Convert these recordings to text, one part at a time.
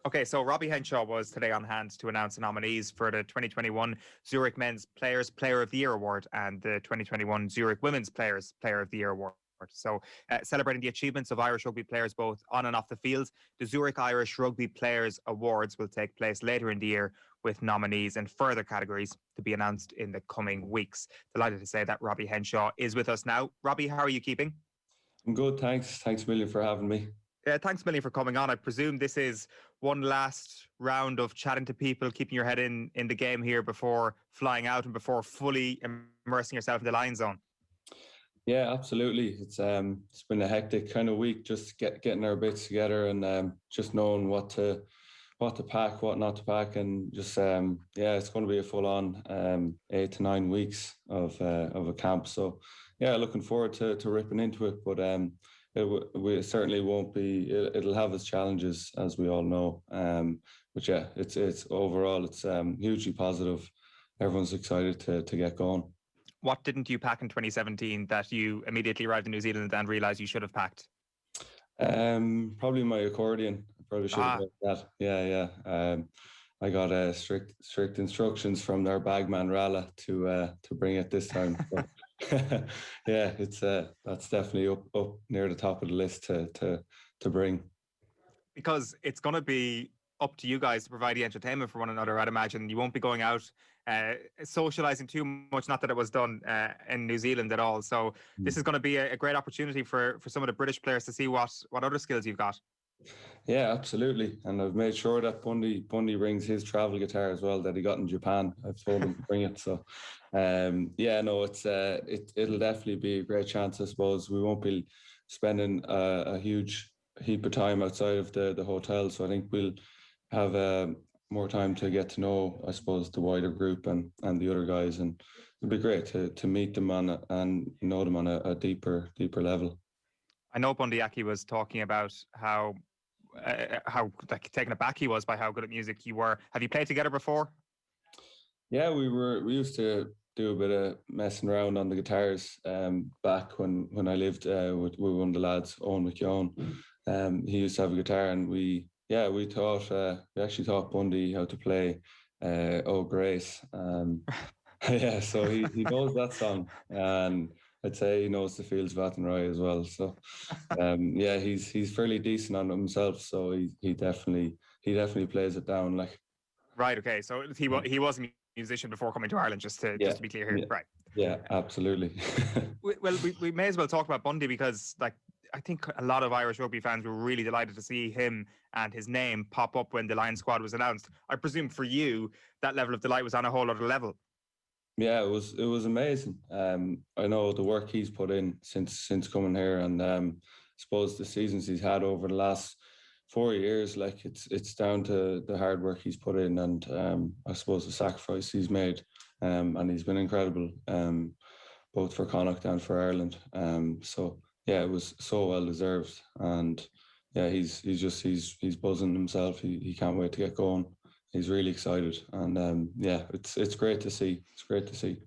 Okay, so Robbie Henshaw was today on hand to announce the nominees for the 2021 Zurich Men's Players Player of the Year Award and the 2021 Zurich Women's Players Player of the Year Award. So, celebrating the achievements of Irish rugby players both on and off the field, the Zurich Irish Rugby Players Awards will take place later in the year with nominees in further categories to be announced in the coming weeks. Delighted to say that Robbie Henshaw is with us now. Robbie, how are you keeping? I'm good, thanks. Thanks a million for having me. Thanks a million for coming on. I presume this is one last round of chatting to people, keeping your head in the game here before flying out and before fully immersing yourself in the Lion Zone. Yeah, absolutely. It's been a hectic kind of week, just getting our bits together and just knowing what to pack, what not to pack, and just it's going to be a full on 8 to 9 weeks of a camp. So yeah, looking forward to ripping into it, but we certainly won't be. It'll have its challenges, as we all know. But yeah, it's overall it's hugely positive. Everyone's excited to get going. What didn't you pack in 2017 that you immediately arrived in New Zealand and realised you should have packed? Probably my accordion. I probably should have done that. Yeah. I got strict instructions from their bagman Rala to bring it this time. So, yeah, it's that's definitely up near the top of the list to bring. Because it's going to be up to you guys to provide the entertainment for one another. I'd imagine you won't be going out socialising too much. Not that it was done in New Zealand at all. So this is going to be a great opportunity for some of the British players to see what other skills you've got. Yeah, absolutely. And I've made sure that Bundee brings his travel guitar as well that he got in Japan. I've told him to bring it. So, it'll definitely be a great chance. I suppose we won't be spending a huge heap of time outside of the hotel. So I think we'll have more time to get to know, I suppose, the wider group and the other guys, and it'll be great to meet them and know them on a deeper level. I know Bundee Aki was talking about how like taken aback he was by how good at music you were. Have you played together before? Yeah, we used to do a bit of messing around on the guitars back when I lived with one of the lads, Owen McKeown. He used to have a guitar, and we actually taught Bundee how to play Oh Grace. Yeah, so he knows that song, and I'd say he knows the Fields of Athenry as well. So yeah, he's fairly decent on himself, so he definitely plays it down like. Right, okay. So he was a musician before coming to Ireland, just to be clear here. Yeah, right. Yeah, absolutely. we may as well talk about Bundee, because like I think a lot of Irish rugby fans were really delighted to see him and his name pop up when the Lion squad was announced. I presume for you that level of delight was on a whole other level. Yeah, it was amazing. I know the work he's put in since coming here, and I suppose the seasons he's had over the last 4 years, like it's down to the hard work he's put in, and I suppose the sacrifice he's made, and he's been incredible, both for Connacht and for Ireland. So yeah, it was so well deserved, and yeah, he's buzzing himself. He can't wait to get going. He's really excited, and it's great to see. It's great to see.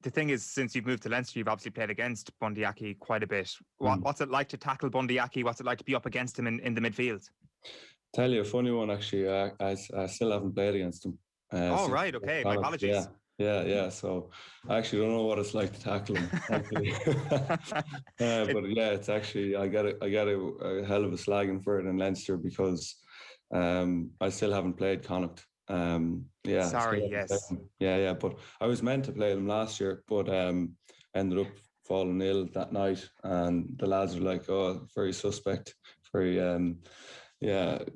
The thing is, since you've moved to Leinster, you've obviously played against Bundee Aki quite a bit. What's it like to tackle Bundee Aki? What's it like to be up against him in the midfield? Tell you a funny one, actually. I still haven't played against him. Right, okay. My apologies. Yeah. So I actually don't know what it's like to tackle him. But yeah, it's actually I got a hell of a slagging for it in Leinster, because I still haven't played Connacht. Sorry, yes. Yeah. But I was meant to play them last year, but ended up falling ill that night, and the lads were like, "Oh, very suspect." Very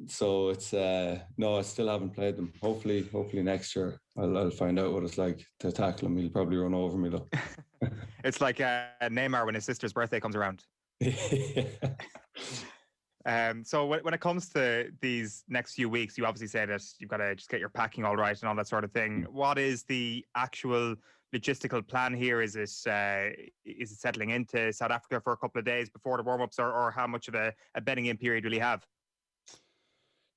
So it's no, I still haven't played them. Hopefully next year I'll find out what it's like to tackle him. He'll probably run over me though. It's like Neymar when his sister's birthday comes around. So when it comes to these next few weeks, you obviously say that you've got to just get your packing all right and all that sort of thing. What is the actual logistical plan here? Is it settling into South Africa for a couple of days before the warm-ups, or how much of a bedding in period will you have?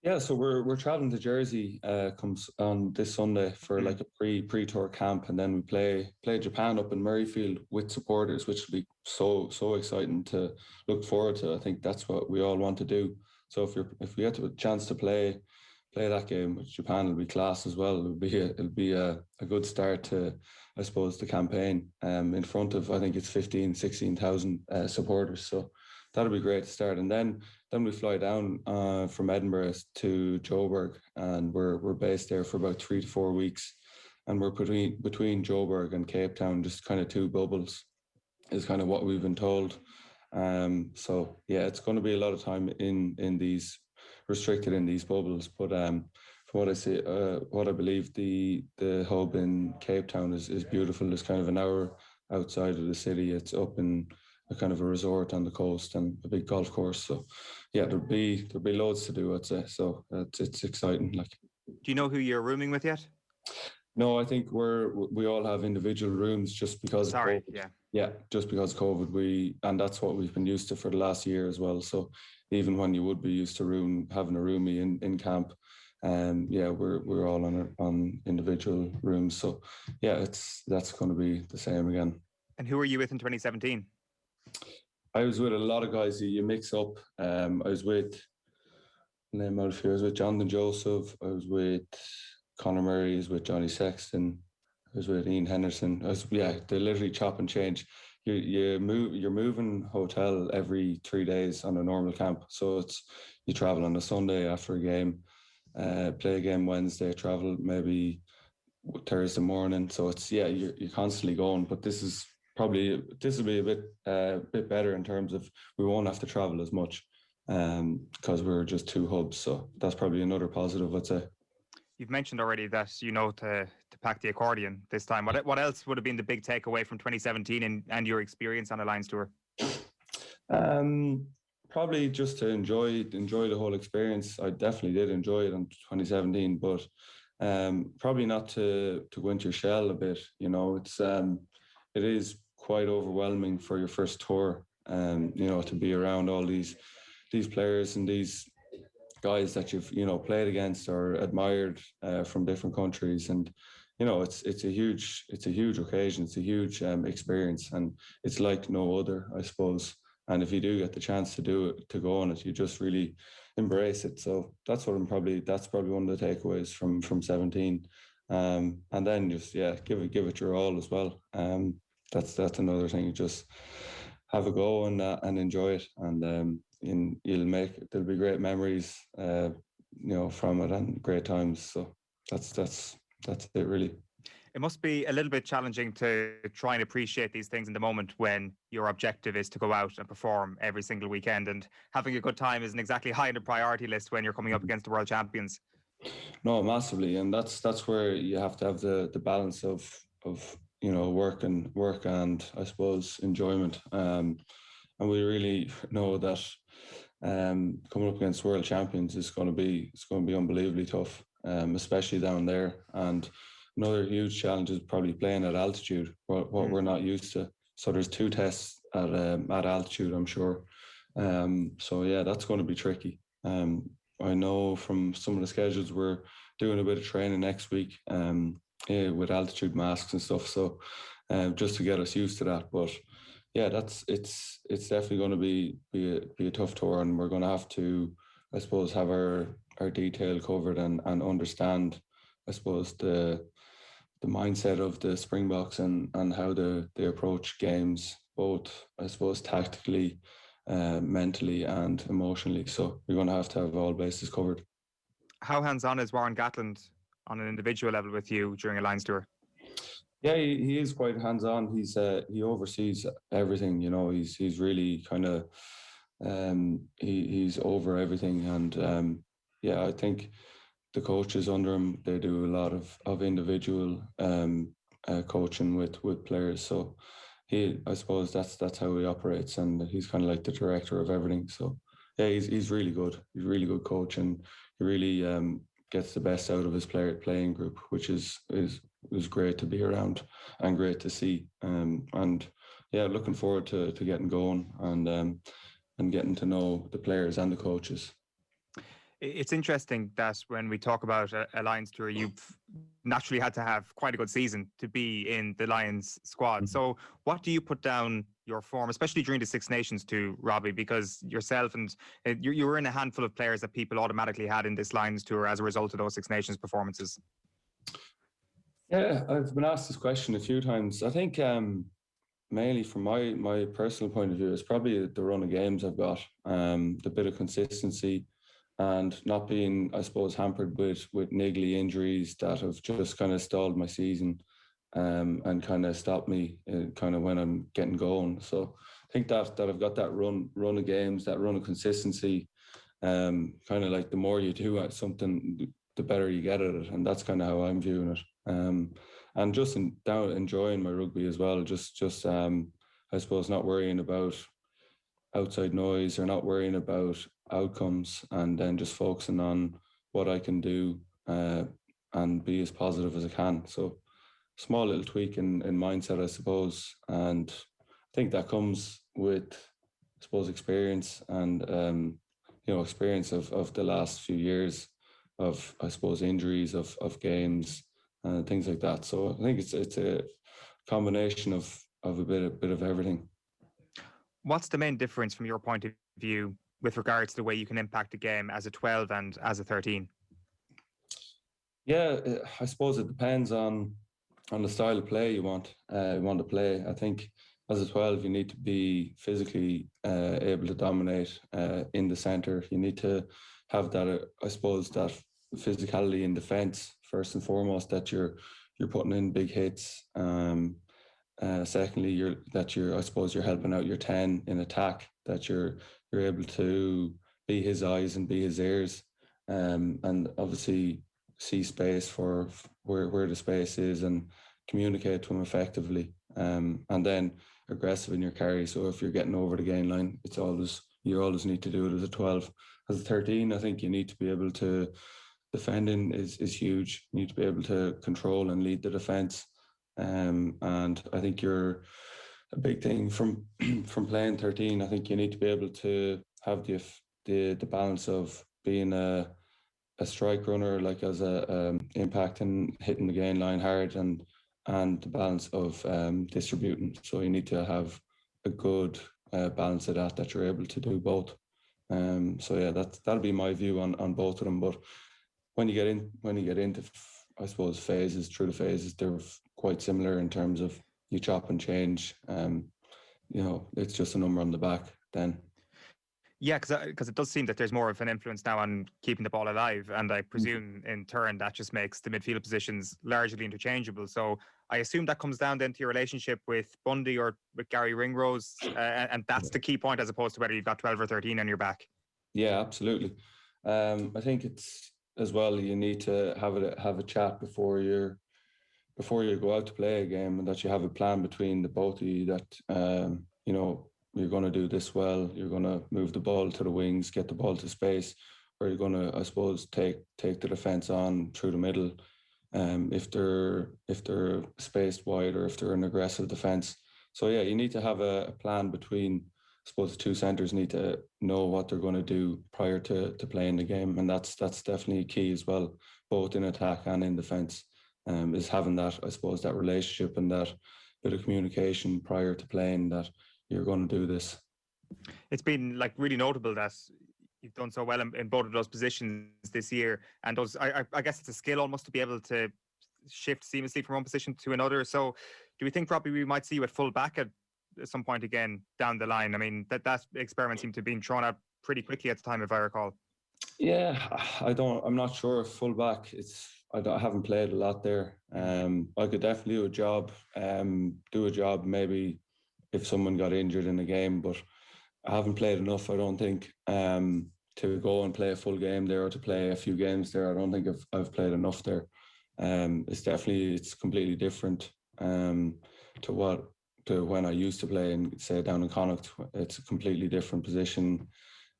Yeah, so we're traveling to Jersey comes on this Sunday for like a pre-tour camp, and then we play Japan up in Murrayfield with supporters, which will be so exciting to look forward to. I think that's what we all want to do. So if we get a chance to play that game with Japan, it'll be class as well. It'll be a good start to, I suppose, the campaign. In front of, I think it's 16,000 supporters. So that'll be great to start. And then we fly down from Edinburgh to Joburg, and we're based there for about 3 to 4 weeks. And we're between Joburg and Cape Town, just kind of two bubbles, is kind of what we've been told. So yeah, it's going to be a lot of time in these restricted in these bubbles. But from what I see, what I believe, the hub in Cape Town is beautiful. It's kind of an hour outside of the city. It's up in a kind of a resort on the coast and a big golf course. So yeah, there'll be loads to do, I'd say. So it's exciting. Like, do you know who you're rooming with yet? No, I think we all have individual rooms just because of COVID. Yeah, just because of COVID. And that's what we've been used to for the last year as well. So even when you would be used to having a roomie in camp, yeah, we're all on individual rooms. So yeah, that's going to be the same again. And who were you with in 2017? I was with a lot of guys you mix up. I was with, name out a few. I was with Jonathan Joseph. I was with Conor Murray. I was with Johnny Sexton. I was with Ian Henderson. They literally chop and change. You're moving hotel every 3 days on a normal camp. So you travel on a Sunday after a game, play a game Wednesday, travel maybe Thursday morning. So you're constantly going. But this will be a bit better in terms of we won't have to travel as much because we're just two hubs. So that's probably another positive, I'd say. You've mentioned already that to pack the accordion this time. What else would have been the big takeaway from 2017 and your experience on a Lions tour? Probably just to enjoy the whole experience. I definitely did enjoy it in 2017, but probably not to go into your shell a bit. It is quite overwhelming for your first tour. To be around all these players and these guys that you've played against or admired from different countries, and it's a huge occasion. It's a huge experience, and it's like no other, I suppose. And if you do get the chance to go on it, you just really embrace it. So that's probably one of the takeaways from 17. And then just give it your all as well. That's another thing. You just have a go and enjoy it, and there'll be great memories from it and great times. So that's it really. It must be a little bit challenging to try and appreciate these things in the moment when your objective is to go out and perform every single weekend, and having a good time isn't exactly high on the priority list when you're coming up against the world champions. No, massively, and that's where you have to have the balance of work and I suppose enjoyment. And we really know that coming up against world champions is going to be unbelievably tough, especially down there. And another huge challenge is probably playing at altitude, what we're not used to. So there's 2 tests at altitude, I'm sure. So yeah, that's going to be tricky. I know from some of the schedules we're doing a bit of training next week with altitude masks and stuff. So just to get us used to that. But yeah, it's definitely going to be a tough tour, and we're going to have to, I suppose, have our detail covered and understand, I suppose, the mindset of the Springboks and how they approach games, both, I suppose, tactically, mentally and emotionally. So we're going to have all bases covered. How hands-on is Warren Gatland on an individual level with you during a Lions tour? Yeah, he is quite hands-on. He oversees everything. He's really kind of he's over everything, and I think the coaches under him, they do a lot of individual coaching with players. So I suppose that's how he operates, and he's kind of like the director of everything. So yeah, he's really good. He's a really good coach, and he really gets the best out of his playing group, which is great to be around and great to see. And yeah, looking forward to getting going and getting to know the players and the coaches. It's interesting that when we talk about a Lions tour, you've naturally had to have quite a good season to be in the Lions squad. So what do you put down your form, especially during the Six Nations, to, Robbie? Because yourself and you were in a handful of players that people automatically had in this Lions tour as a result of those Six Nations performances. Yeah, I've been asked this question a few times. I think mainly from my personal point of view, it's probably the run of games I've got, the bit of consistency, and not being, I suppose, hampered with niggly injuries that have just kind of stalled my season, and kind of stopped me kind of when I'm getting going. So I think that I've got that run of games, that run of consistency. Kind of like the more you do at something, the better you get at it, and that's kind of how I'm viewing it. And just enjoying my rugby as well. Just I suppose not worrying about outside noise or not worrying about outcomes, and then just focusing on what I can do, and be as positive as I can. So small little tweak in mindset, I suppose, and I think that comes with, I suppose, experience and experience of the last few years of, I suppose, injuries of games and things like that. So I think it's a combination of a bit of everything. What's the main difference from your point of view with regards to the way you can impact a game as a 12 and as a 13? Yeah, I suppose it depends on the style of play you want to play. I think as a 12, you need to be physically able to dominate in the centre. You need to have that, I suppose, that physicality in defence first and foremost, that you're putting in big hits. Secondly, you're I suppose you're helping out your 10 in attack, that you're able to be his eyes and be his ears, and obviously see space for where the space is and communicate to him effectively, and then aggressive in your carry. So if you're getting over the gain line, you always need to do it as a 12. As a 13, I think you need to be able to, defending is huge. You need to be able to control and lead the defence, and I think you're a big thing from playing 13. I think you need to be able to have the balance of being a strike runner, like as a impact and hitting the gain line hard, and the balance of distributing. So you need to have a good balance of that you're able to do both. So yeah, that'll be my view on both of them. But when you get into, I suppose, through the phases, they're quite similar in terms of you chop and change. It's just a number on the back then. Yeah, because it does seem that there's more of an influence now on keeping the ball alive, and I presume in turn that just makes the midfield positions largely interchangeable. So I assume that comes down then to your relationship with Bundee or with Gary Ringrose, and that's the key point, as opposed to whether you've got 12 or 13 on your back. Yeah, absolutely. I think it's as well, you need to have a chat before you go out to play a game, and that you have a plan between the both of you, that you're going to do this well, you're going to move the ball to the wings, get the ball to space, or you're going to, I suppose, take the defence on through the middle, if they're spaced wide, or if they're an aggressive defence. So yeah, you need to have a plan between, I suppose, the two centres need to know what they're going to do prior to playing the game, and that's definitely key as well, both in attack and in defence, is having that, I suppose, that relationship and that bit of communication prior to playing, that you're going to do this. It's been like really notable that you've done so well in both of those positions this year, and those I guess it's a skill almost to be able to shift seamlessly from one position to another. So do we think, Robbie, we might see you at full back at some point again down the line? I mean, that experiment seemed to have been thrown out pretty quickly at the time, if I recall. Yeah, I'm not sure if full back, I haven't played a lot there. I could definitely do a job maybe if someone got injured in a game, but I haven't played enough, I don't think, to go and play a full game there, or to play a few games there. I don't think I've played enough there. It's completely different to when I used to play and say down in Connacht. It's a completely different position,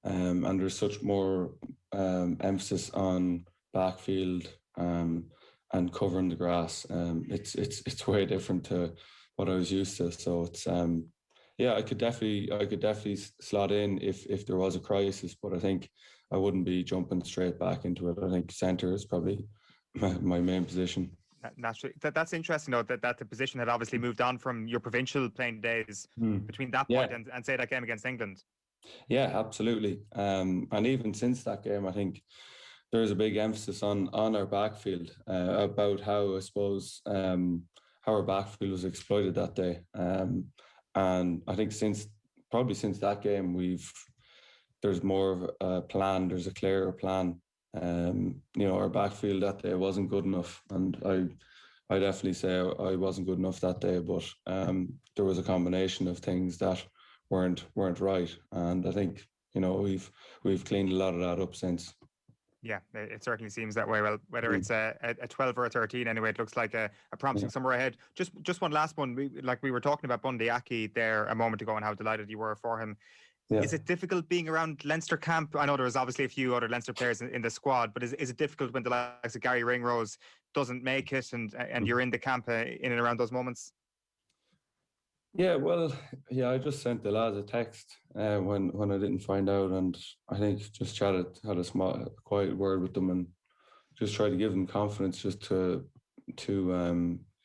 and there's such more emphasis on backfield and covering the grass. It's way different to what I was used to. So it's I could definitely slot in if there was a crisis, but I think I wouldn't be jumping straight back into it. I think centre is probably my main position. Naturally, that's interesting though, that the position had obviously moved on from your provincial playing days between that point Yeah, and say that game against England. yeah, absolutely. And even since that game, I think there's a big emphasis on our backfield about how I suppose how our backfield was exploited that day. And I think since that game, there's more of a plan. There's a clearer plan. Our backfield that day wasn't good enough, and I definitely say I wasn't good enough that day. But there was a combination of things that weren't right, and I think we've cleaned a lot of that up since. Yeah, it certainly seems that way. Well, whether it's a 12 or a 13, anyway, it looks like a promising Yeah. summer ahead. Just one last one. We were talking about Bundee Aki there a moment ago and how delighted you were for him. Yeah. Is it difficult being around Leinster camp? I know there was obviously a few other Leinster players in the squad, but is it difficult when the likes of Gary Ringrose doesn't make it and you're in the camp in and around those moments? Yeah, well, yeah, I just sent the lads a text when I didn't find out, and I think just had a quiet word with them, and just tried to give them confidence, just to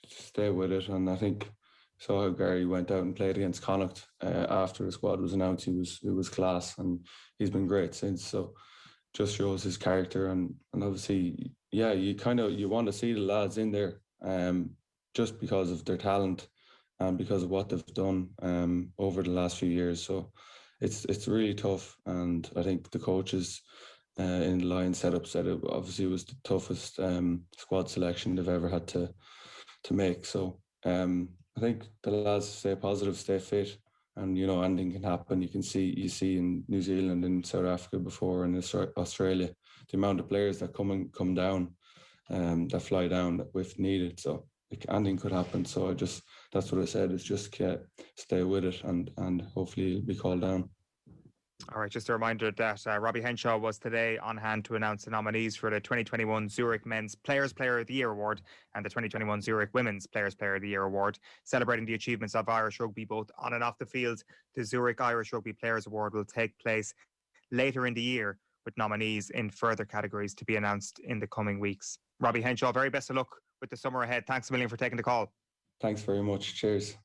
stay with it. And I think saw how Gary went out and played against Connacht after the squad was announced. It was class, and he's been great since. So just shows his character, and obviously, yeah, you want to see the lads in there, just because of their talent and because of what they've done over the last few years. So it's really tough, and I think the coaches in the Lions setup said it obviously was the toughest squad selection they've ever had to make. So I think the lads stay positive, stay fit, and anything can happen. You see in New Zealand and South Africa before, and Australia, the amount of players that come down, that fly down if needed. So anything could happen. So that's what I said, is just stay with it, and hopefully it'll be called down. All right, just a reminder that Robbie Henshaw was today on hand to announce the nominees for the 2021 Zurich Men's Players Player of the Year Award and the 2021 Zurich Women's Players Player of the Year Award, celebrating the achievements of Irish rugby both on and off the field. The Zurich Irish Rugby Players Award will take place later in the year, with nominees in further categories to be announced in the coming weeks. Robbie Henshaw, very best of luck with the summer ahead. Thanks a million for taking the call. Thanks very much. Cheers.